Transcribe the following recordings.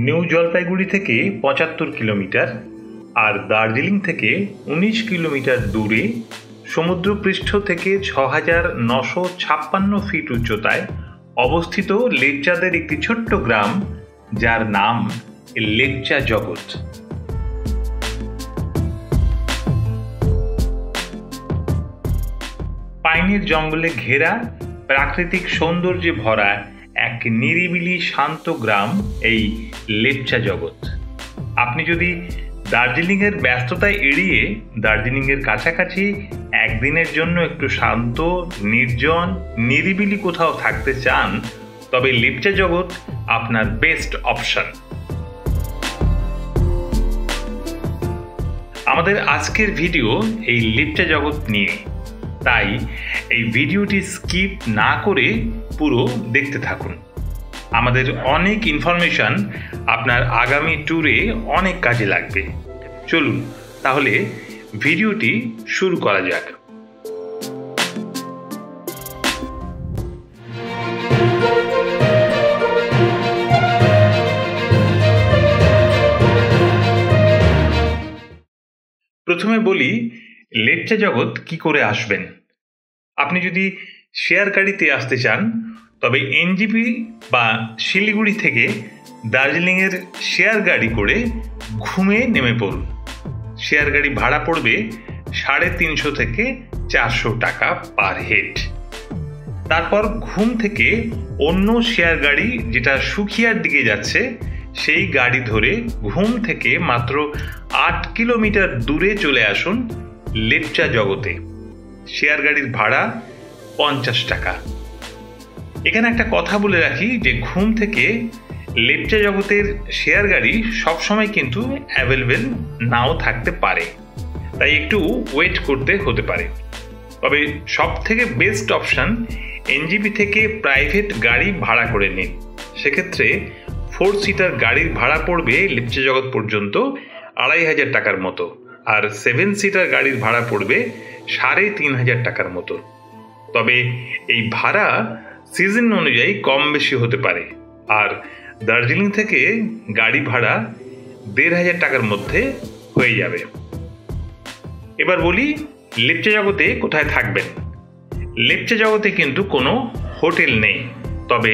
New Jalpaiguri থেকে ৭৫ kilometre আর দার্জিলিং থেকে ১৯ kilometre দূরে সমুদ্রপৃষ্ঠ থেকে ৬,৯৫৬ ফিট উচ্চতায় অবস্থিত লেপচাদের একটি ছোট্ট গ্রাম, যার নাম লেপচা জগৎ। পাইনের জঙ্গলে ঘেরা, প্রাকৃতিক সৌন্দর্যে ভরা এক নিরিবিলি শান্ত গ্রাম এই লেপচা জগৎ। আপনি যদি দার্জিলিংয়ের ব্যস্ততা এড়িয়ে দার্জিলিংয়ের কাছাকাছি একদিনের জন্য একটু শান্ত, নির্জন, নিরিবিলি কোথাও থাকতে চান, তবে লেপচা জগৎ আপনার বেস্ট অপশন। আমাদের আজকের ভিডিও এই লেপচা জগৎ নিয়ে, তাই এই ভিডিওটি স্কিপ না করে পুরো দেখতে থাকুন। আমাদের অনেক ইনফরমেশন আপনার আগামী ট্যুরে অনেক কাজে লাগবে। চলুন তাহলে ভিডিওটি শুরু করা যাক। প্রথমে বলি লেপচা জগৎ কি করে আসবেন। আপনি যদি শেয়ার গাড়িতে আসতে চান, তবে এনজিপি বা শিলিগুড়ি থেকে দার্জিলিংয়ের শেয়ার গাড়ি করে ঘুমে নেমে পড়ুন। শেয়ার গাড়ি ভাড়া পড়বে ৩৫০ থেকে ৪০০ টাকা পার হেড। তারপর ঘুম থেকে অন্য শেয়ার গাড়ি যেটা সুখিয়ার দিকে যাচ্ছে, সেই গাড়ি ধরে ঘুম থেকে মাত্র ৮ কিলোমিটার দূরে চলে আসুন লেপচা জগতে। শেয়ার গাড়ির ভাড়া ৫০ টাকা। এখানে একটা কথা বলে রাখি যে ঘুম থেকে লেপচা জগতের শেয়ার গাড়ি সবসময় কিন্তু অ্যাভেলেবেল নাও থাকতে পারে, তাই একটু ওয়েট করতে হতে পারে। তবে সব থেকে বেস্ট অপশান এনজিপি থেকে প্রাইভেট গাড়ি ভাড়া করে নিন। সেক্ষেত্রে 4 সিটার গাড়ির ভাড়া পড়বে লেপচা জগৎ পর্যন্ত ২৫০০ টাকার মতো, আর 7 সিটার গাড়ির ভাড়া পড়বে ৩৫০০ টাকার মতো। তবে এই ভাড়া সিজন অনুযায়ী কম বেশি হতে পারে, আর দার্জিলিং থেকে গাড়ি ভাড়া ১৫০০ টাকার মধ্যে হয়ে যাবে। এবার বলি লেপচা জগতে কোথায় থাকবেন। লেপচা জগতে কিন্তু কোনো হোটেল নেই, তবে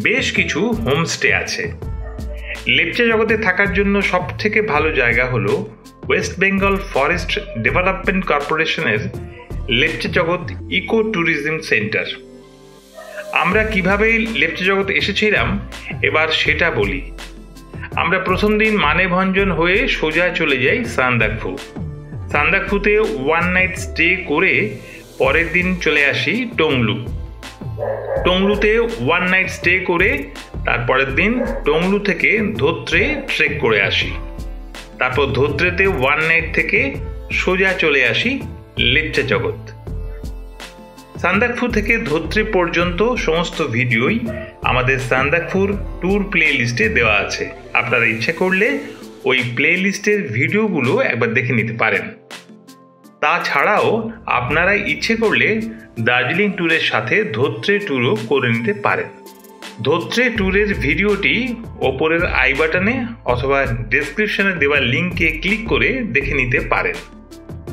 বেশ কিছু হোমস্টে আছে। লেপচা জগতে থাকার জন্য সব থেকে ভালো জায়গা হলো ওয়েস্ট বেঙ্গল ফরেস্ট ডেভেলপমেন্ট কর্পোরেশনের লেপচা জগৎ ইকো ট্যুরিজম সেন্টার। আমরা কিভাবে লেপচা জগৎ এসেছিলাম এবার সেটা বলি। আমরা প্রথম দিন মানেভঞ্জন হয়ে সোজা চলে যাই সান্দাকফু। সান্দাকফুতে 1 নাইট স্টে করে পরের দিন চলে আসি টংলু। টংলুতে 1 নাইট স্টে করে তারপরের দিন টংলু থেকে ধোত্রে ট্রেক করে আসি। তারপর ধোত্রেতে 1 নাইট থেকে সোজা চলে আসি লেপচা জগৎ। সান্দাকফু থেকে ধোত্রে পর্যন্ত সমস্ত ভিডিওই আমাদের সান্দাকফুর ট্যুর প্লে লিস্টে দেওয়া আছে। আপনারা ইচ্ছে করলে ওই প্লে লিস্টের ভিডিওগুলো একবার দেখে নিতে পারেন। তাছাড়াও আপনারা ইচ্ছে করলে দার্জিলিং ট্যুরের সাথে ধোত্রে ট্যুরও করে নিতে পারেন। ধোত্রে ট্যুরের ভিডিওটি ওপরের আই বাটনে অথবা ডেসক্রিপশনে দেওয়া লিঙ্কে ক্লিক করে দেখে নিতে পারেন।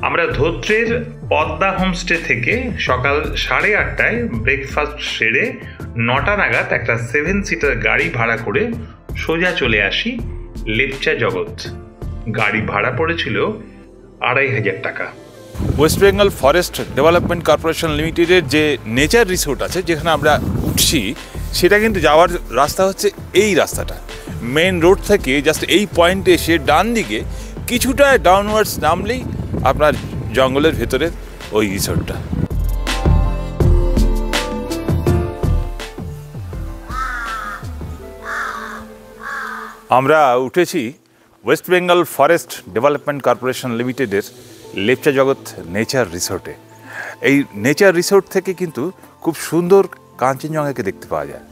আমরা ধোত্রের পদ্মা হোমস্টে থেকে সকাল 8:30টায় ব্রেকফাস্ট সেরে 9টা নাগাদ একটা 7 সিটার গাড়ি ভাড়া করে সোজা চলে আসি লেপচা জগৎ। গাড়ি ভাড়া পড়েছিল ২৫০০ টাকা। West Bengal forest development corporation লিমিটেডের যে নেচার রিসোর্ট আছে, যেখানে আমরা উঠছি, সেটা কিন্তু যাওয়ার রাস্তা হচ্ছে এই রাস্তাটা। মেন রোড থেকে জাস্ট এই পয়েন্টে এসে ডান দিকে কিছুটা ডাউনওয়ার্ডস নামলেই আপনার জঙ্গলের ভেতরে ওই রিসোর্টটা। আমরা উঠেছি West Bengal forest development corporation লিমিটেডের লেপচা জগৎ নেচার রিসোর্টে। এই নেচার রিসোর্ট থেকে কিন্তু খুব সুন্দর কাঞ্চনজঙ্ঘাকে দেখতে পাওয়া যায়।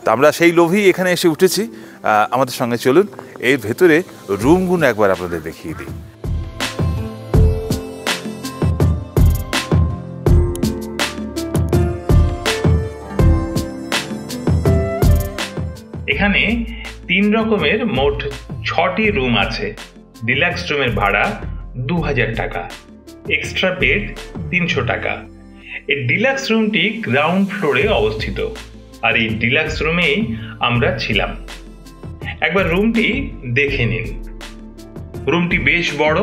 তো আমরা সেই লোভেই এখানে এসে উঠেছি। আমাদের সঙ্গে চলুন, এর ভেতরে রুমগুলো একবার আপনাদের দেখিয়ে দিই। এখানে 3 রকমের মোট 6টি রুম আছে। ডিলাক্স রুমের ভাড়া 2000 টাকা, এক্সট্রা বেড 300 টাকা। এই ডিলাক্স রুমটি গ্রাউন্ড ফ্লোরে অবস্থিত, আর এই ডিলাক্স রুমেই আমরা ছিলাম। একবার রুমটি দেখে নিন। রুমটি বেশ বড়,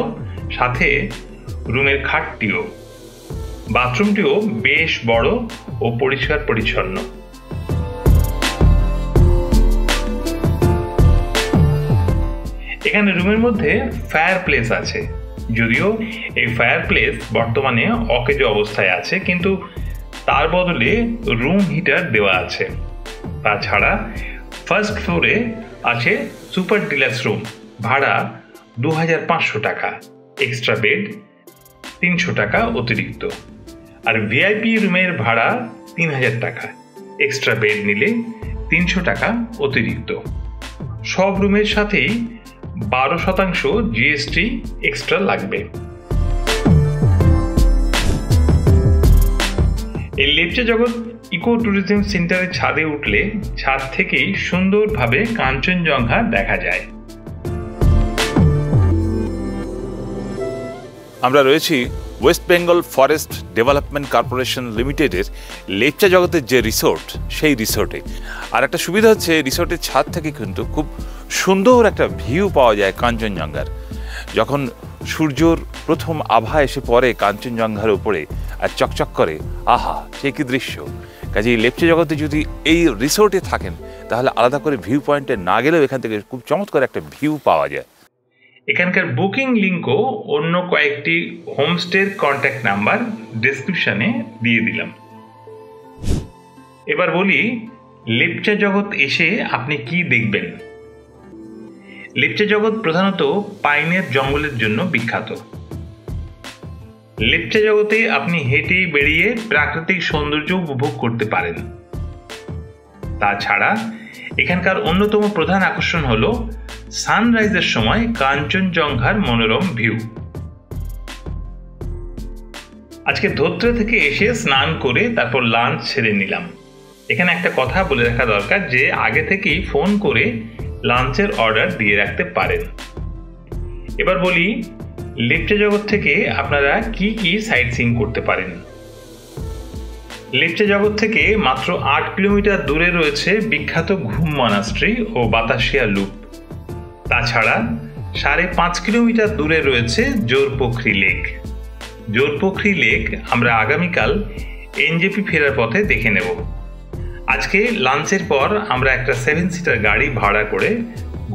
সাথে রুমের খাটটিও। বাথরুমটিও বেশ বড় ও পরিষ্কার পরিচ্ছন্ন। এখানে রুমের মধ্যে ফায়ার প্লেস আছে, যদিও এই ফায়ার প্লেস বর্তমানে অকেজ অবস্থায় আছে, কিন্তু তার বদলে রুম হিটার দেওয়া আছে। তাছাড়া ফার্স্ট ফ্লোরে আছে সুপার ডিলাক্স রুম, ভাড়া 2500 টাকা, এক্সট্রা বেড 300 টাকা অতিরিক্ত। আর ভিআইপি রুমের ভাড়া 3000 টাকা, এক্সট্রা বেড নিলে 300 টাকা অতিরিক্ত। সব রুমের সাথেই 12% জিএসটি এক্সট্রা লাগবে। এই লেপচা জগৎ ইকো ট্যুরিজম সেন্টারের ছাদে উঠলে ছাদ থেকেই সুন্দরভাবে কাঞ্চনজঙ্ঘা দেখা যায়। আমরা রয়েছি West Bengal forest development corporation লিমিটেডের লেপচা জগতের যে রিসোর্ট, সেই রিসোর্টে। আর একটা সুবিধা হচ্ছে, রিসোর্টের ছাদ থেকে কিন্তু খুব সুন্দর একটা ভিউ পাওয়া যায় কাঞ্চনজঙ্ঘার। যখন সূর্যর প্রথম আভা এসে পড়ে কাঞ্চনজঙ্ঘার উপরে আর চকচক করে, আহা সে কি দৃশ্য! কাজেই লেপচা জগতে যদি এই রিসোর্টে থাকেন, তাহলে আলাদা করে ভিউ পয়েন্টে না গেলেও এখান থেকে খুব চমৎকার একটা ভিউ পাওয়া যায়। এখানকার বুকিং লিঙ্কও অন্য কয়েকটি হোমস্টের কন্ট্যাক্ট নাম্বার ডেসক্রিপশনে দিয়ে দিলাম। এবার বলি, লেপচা জগৎ এসে আপনি কি দেখবেন। লেপচা জগৎ প্রধানত পাইনের জঙ্গলের জন্য বিখ্যাত। লেপচা জগতে আপনি হেঁটে বেরিয়ে প্রাকৃতিক সৌন্দর্য উপভোগ করতে পারেন। তাছাড়া এখানকার অন্যতম প্রধান আকর্ষণ হলো সানরাইজের সময় কাঞ্চনজঙ্ঘার মনোরম ভিউ। আজকে ধোত্রে থেকে এসে স্নান করে তারপর লাঞ্চ সেরে নিলাম। এখানে একটা কথা বলে রাখা দরকার যে আগে থেকেই ফোন করে লাঞ্চের অর্ডার দিয়ে রাখতে পারেন। এবার বলি, লেপচা জগৎ থেকে আপনারা কি কি সাইট সিইং করতে পারেন। লেপচা জগৎ থেকে মাত্র 8 কিলোমিটার দূরে রয়েছে বিখ্যাত ঘুম মনাস্ট্রি ও বাতাসিয়া লুপ। তাছাড়া 5.5 কিলোমিটার দূরে রয়েছে জোরপোখরি লেক। জোরপোখরি লেক আমরা আগামীকাল এনজেপি ফেরার পথে দেখে নেব। আজকে লাঞ্চের পর আমরা একটা 7 সিটার গাড়ি ভাড়া করে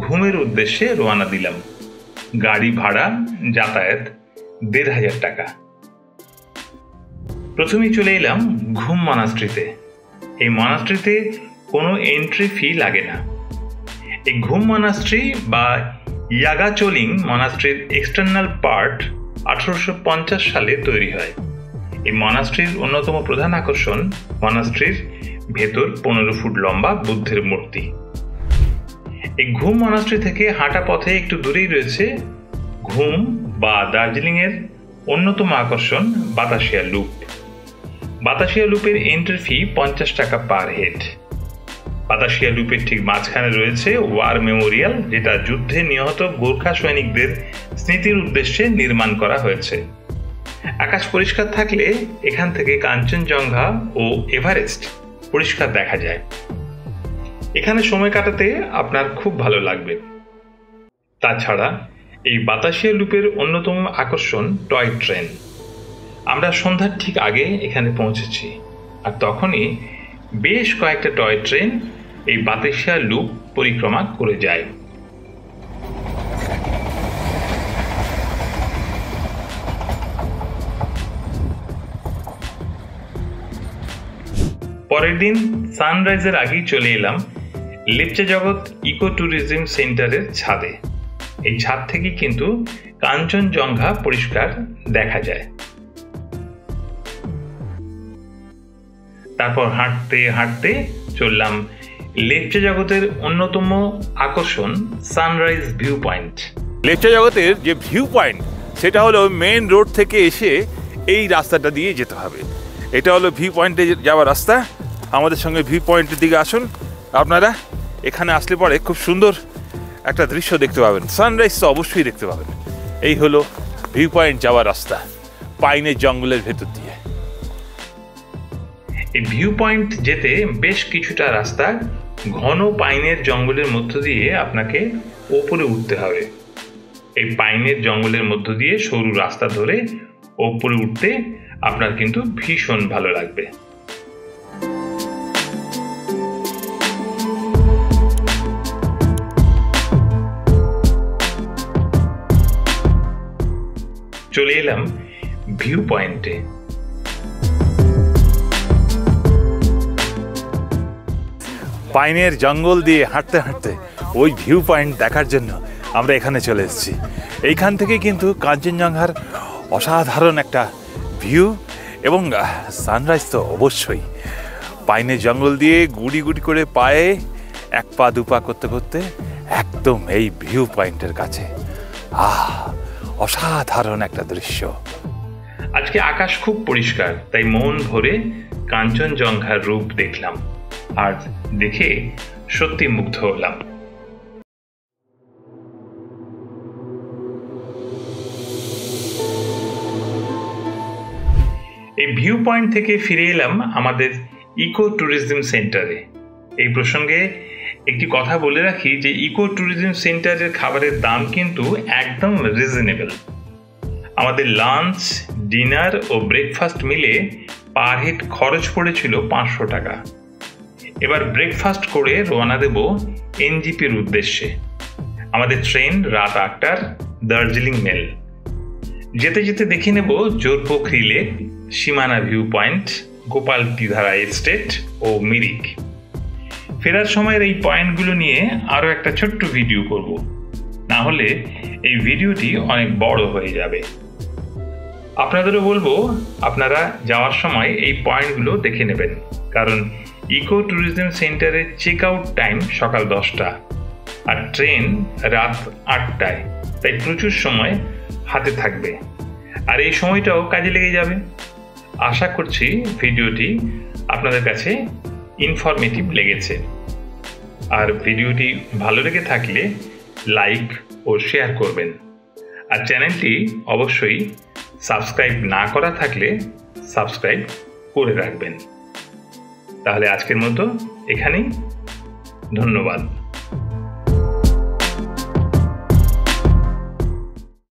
ঘুমের উদ্দেশ্যে রওনা দিলাম। গাড়ি ভাড়া যাতায়াত 1500 টাকা। প্রথমেই চলে এলাম ঘুম মনাস্ট্রিতে। এই মনাস্ট্রিতে কোনো এন্ট্রি ফি লাগে না। এই ঘুম মনাস্ট্রি বা ইয়াগাচোলিং মনাস্ট্রির এক্সটার্নাল পার্ট 1850 সালে তৈরি হয়। এই মনাস্ট্রির অন্যতম প্রধান আকর্ষণ মনাস্ট্রির ভেতর 15 ফুট লম্বা বুদ্ধের মূর্তি। এই ঘুম মনাস্ট্রি থেকে হাঁটা পথে একটু দূরেই রয়েছে ঘুম বা দার্জিলিং এর অন্যতম আকর্ষণ বাতাসিয়া লুপ। বাতাসিয়া লুপের এন্ট্রি ফি 50 টাকা পার হেড। বাতাসিয়া লুপের ঠিক মাঝখানে রয়েছে ওয়ার মেমোরিয়াল, যেটা যুদ্ধে নিহত গোর্খা সৈনিকদের স্মৃতির উদ্দেশ্যে নির্মাণ করা হয়েছে। আকাশ পরিষ্কার থাকলে এখান থেকে কাঞ্চনজঙ্ঘা ও এভারেস্ট পরিষ্কার দেখা যায়। এখানে সময় কাটাতে আপনার খুব ভালো লাগবে। তাছাড়া এই বাতাসিয়া লুপের অন্যতম আকর্ষণ টয় ট্রেন। আমরা সন্ধ্যার ঠিক আগে এখানে পৌঁছেছি, আর তখনই বেশ কয়েকটা টয় ট্রেন এই বাতাসিয়া লুপ পরিক্রমা করে যায়। পরের দিন সানরাইজের আগেই চলে এলাম লেপচা জগৎ ইকো ট্যুরিজম সেন্টারের ছাদে। এই ছাদ থেকে কিন্তু কাঞ্চনজঙ্ঘা পরিষ্কার দেখা যায়। তারপর হাঁটতে হাঁটতে চললাম লেপচা জগতের অন্যতম আকর্ষণ সানরাইজ ভিউ পয়েন্ট। লেপচা জগতের যে ভিউ পয়েন্ট, সেটা হলো মেইন রোড থেকে এসে এই রাস্তাটা দিয়ে যেতে হবে। এটা হলো ভিউ পয়েন্টে যাওয়ার রাস্তা। আমাদের সঙ্গে ভিউ পয়েন্টের দিকে আসুন আপনারা। এখানে আসলে পরে খুব সুন্দর একটা দৃশ্য দেখতে পাবেন, সানরাইজ তো অবশ্যই দেখতে পাবেন। এই হলো ভিউ পয়েন্ট যাওয়ার রাস্তা পাইনের জঙ্গলের ভেতর দিয়ে। এই ভিউ পয়েন্ট যেতে বেশ কিছুটা রাস্তা ঘন পাইনের জঙ্গলের মধ্য দিয়ে আপনাকে ওপরে উঠতে হবে। এই পাইনের জঙ্গলের মধ্য দিয়ে সরু রাস্তা ধরে ওপরে উঠতে আপনার কিন্তু ভীষণ ভালো লাগবে। চলে এলাম ভিউ পয়েন্টে। পাইনের জঙ্গল দিয়ে হাঁটতে হাঁটতে ওই ভিউ পয়েন্ট দেখার জন্য আমরা এখানে চলে এসেছি। এইখান থেকে কিন্তু কাঞ্চনজঙ্ঘার অসাধারণ একটা ভিউ এবং সানরাইজ তো অবশ্যই। পাইনের জঙ্গল দিয়ে গুড়ি গুড়ি করে পায়ে এক পা দু পা করতে করতে একদম এই ভিউ পয়েন্টের কাছে। অসাধারণ একটা দৃশ্য। আজকে আকাশ খুব পরিষ্কার, তাই মন ভরে কাঞ্চনজঙ্ঘার রূপ দেখলাম আর দেখে সত্যি মুগ্ধ হলাম। এই ভিউ পয়েন্ট থেকে ফিরে এলাম আমাদের ইকো ট্যুরিজম সেন্টারে। এই প্রসঙ্গে একটি কথা বলে রাখি যে ইকো ট্যুরিজম সেন্টারের খাবারের দাম কিন্তু একদম রিজনেবল। আমাদের লাঞ্চ, ডিনার ও ব্রেকফাস্ট মিলে পার হেড খরচ পড়েছিল 500 টাকা। এবার ব্রেকফাস্ট করে রওনা দেব এনজিপির উদ্দেশ্যে। আমাদের ট্রেন রাত 8টার দার্জিলিং মেল। যেতে যেতে দেখে নেব জোরপোখরি লেক, সীমানা ভিউ পয়েন্ট, গোপাল তিধারা এস্টেট ও মিরিক। ফেরার সময়ের এই পয়েন্টগুলো নিয়ে আরও একটা ছোট্ট ভিডিও করব, না হলে এই ভিডিওটি অনেক বড় হয়ে যাবে। আপনাদেরও বলবো আপনারা যাওয়ার সময় এই পয়েন্টগুলো দেখে নেবেন, কারণ ইকো ট্যুরিজম সেন্টারের চেক আউট টাইম সকাল 10টা আর ট্রেন রাত 8টায়, তাই প্রচুর সময় হাতে থাকবে আর এই সময়টাও কাজে লেগে যাবে। আশা করছি ভিডিওটি আপনাদের কাছে ইনফরমেটিভ লেগেছে। আর ভিডিওটি ভালো লেগে থাকলে লাইক ও শেয়ার করবেন, আর চ্যানেলটি অবশ্যই সাবস্ক্রাইব না করা থাকলে সাবস্ক্রাইব করে রাখবেন। তাহলে আজকের মতো এখানেই, ধন্যবাদ।